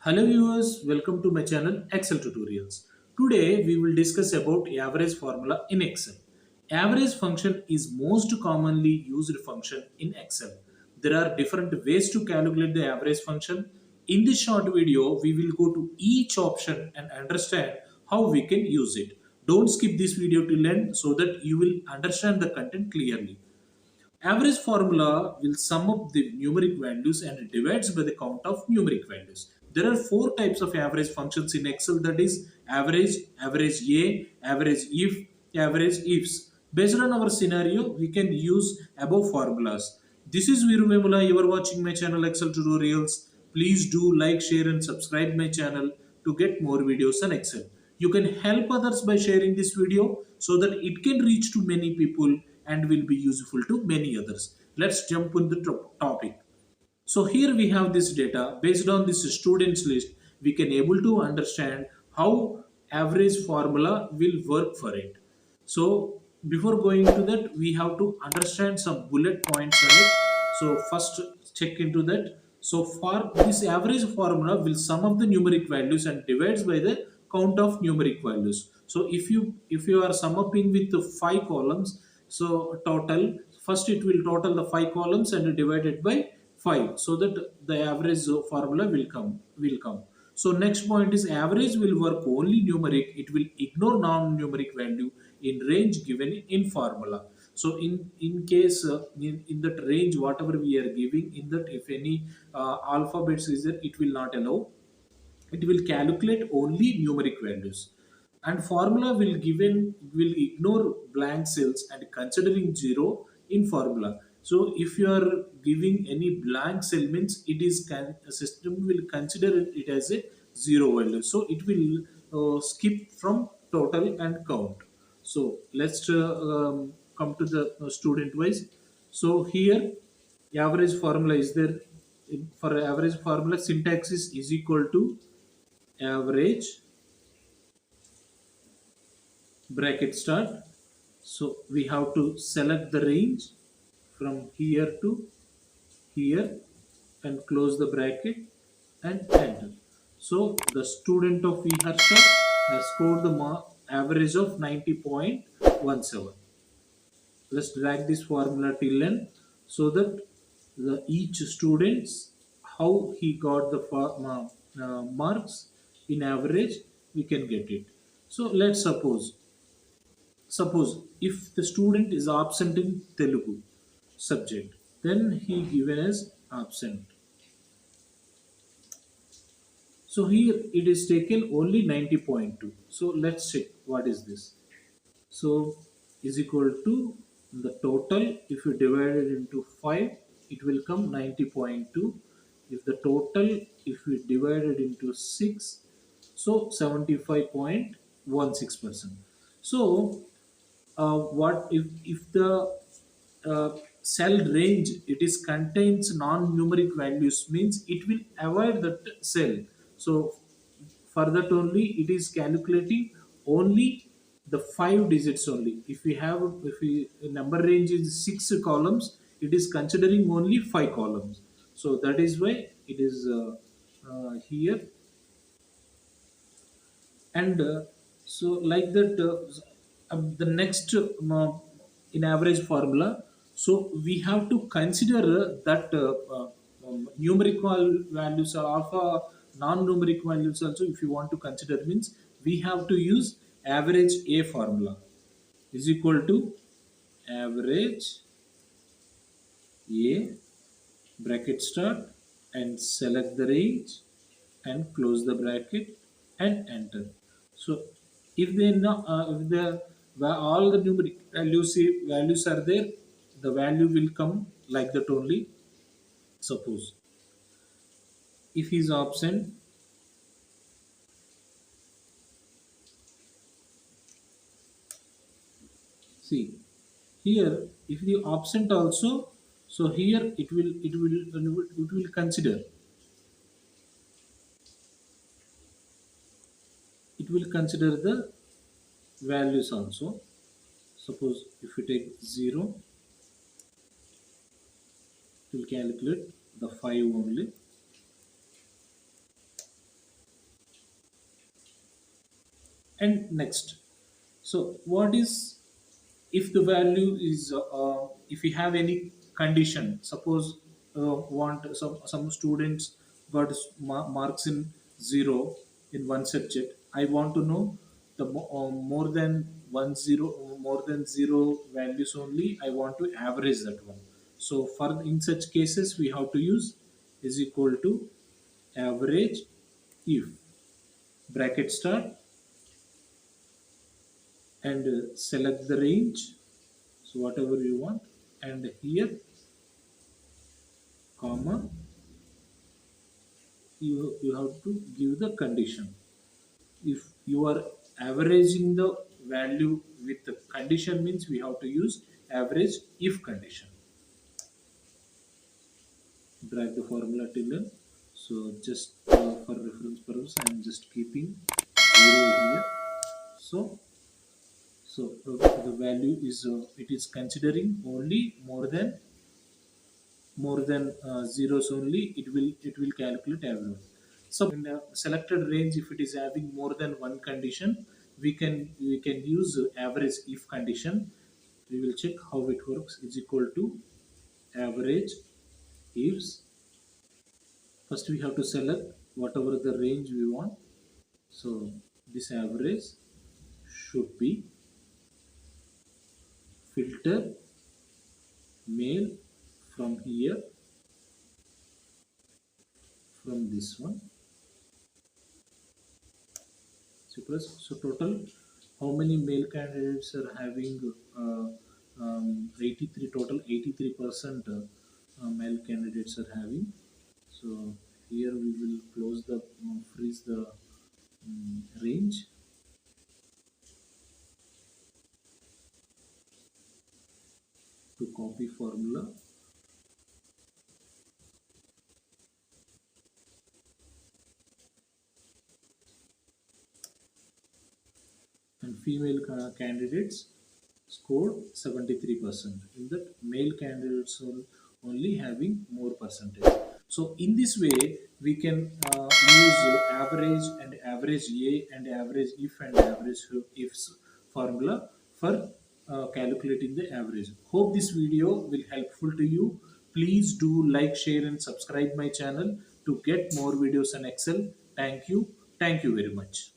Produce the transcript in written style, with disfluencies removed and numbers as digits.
Hello viewers, welcome to my channel Excel Tutorials. Today we will discuss about average formula in Excel. Average function is most commonly used function in Excel. There are different ways to calculate the average function. In this short video, we will go to each option and understand how we can use it. Don't skip this video till end so that you will understand the content clearly. Average formula will sum up the numeric values and divides by the count of numeric values. There are four types of average functions in Excel, that is average, average A, average if, average ifs. Based on our scenario, we can use above formulas. This is Viru Vemula. You are watching my channel Excel Tutorials. Please do like, share and subscribe my channel to get more videos on Excel. You can help others by sharing this video so that it can reach to many people and will be useful to many others. Let's jump on the topic. So here we have this data. Based on this students list, we can able to understand how average formula will work for it. So before going to that, we have to understand some bullet points on it. So first check into that. So for this average formula will sum up the numeric values and divides by the count of numeric values. So if you are sum upping with the five columns, so total first it will total the five columns and divide it by 5 so that the average formula will come. So next point is average will work only numeric, it will ignore non-numeric value in range given in formula. So in case in that range whatever we are giving, in that if any alphabets is there, it will not allow, it will calculate only numeric values, and formula will ignore blank cells and considering zero in formula. So if you are giving any blank cell means it is system will consider it as a zero value, so it will skip from total and count. So let's come to the student wise. So here average formula is there. For average formula, syntax is equal to average bracket start. So we have to select the range from here to here and close the bracket and enter. So the student of Viharsha has scored the average of 90.17. Let's drag this formula till end so that each students how he got the marks in average we can get it. So let's suppose if the student is absent in Telugu subject, then he given as absent. So here it is taken only 90.2. So let's check what is this. So is equal to the total. If you divide it into 5, it will come 90.2. If the total, if we divide it into 6, so 75.16%. So what if the cell range it is contains non-numeric values means it will avoid that cell. So for that only it is calculating only the five digits only. If we have, if we number range is six columns, it is considering only five columns. So that is why it is here. And so like that the next in average formula, so we have to consider that numerical values or alpha non-numeric values also. If you want to consider means we have to use average A formula is equal to average A bracket start and select the range and close the bracket and enter. So if they if the all the numeric values are there, the value will come like that only. Suppose if he is absent, see here if the absent also, so here it will consider, it will consider the values also. Suppose if we take 0, it will calculate the 5 only. And next, so what is if the value is if we have any condition, suppose want some students got marks in zero in one subject. I want to know the more than one zero, more than zero values only. I want to average that one. So for in such cases we have to use is equal to average if bracket start and select the range, so whatever you want, and here comma, you have to give the condition. If you are averaging the value with the condition, means we have to use average if condition. Drag the formula till then. So just for reference purpose I am just keeping 0 here. So the value is it is considering only more than zeros only, it will calculate average. So in a selected range, if it is having more than one condition, we can use average if condition. We will check how it works. Is equal to average ifs. First we have to select whatever the range we want. So this average should be filter male from here, from this one. So total, how many male candidates are having 83, total 83% male candidates are having. So here we will close the freeze the range to copy formula, and female candidates scored 73%. In that, male candidates are only having more percentage. So in this way we can use average and average a and average if and average ifs formula for calculating the average. Hope this video will helpful to you. Please do like, share and subscribe my channel to get more videos on Excel. Thank you very much.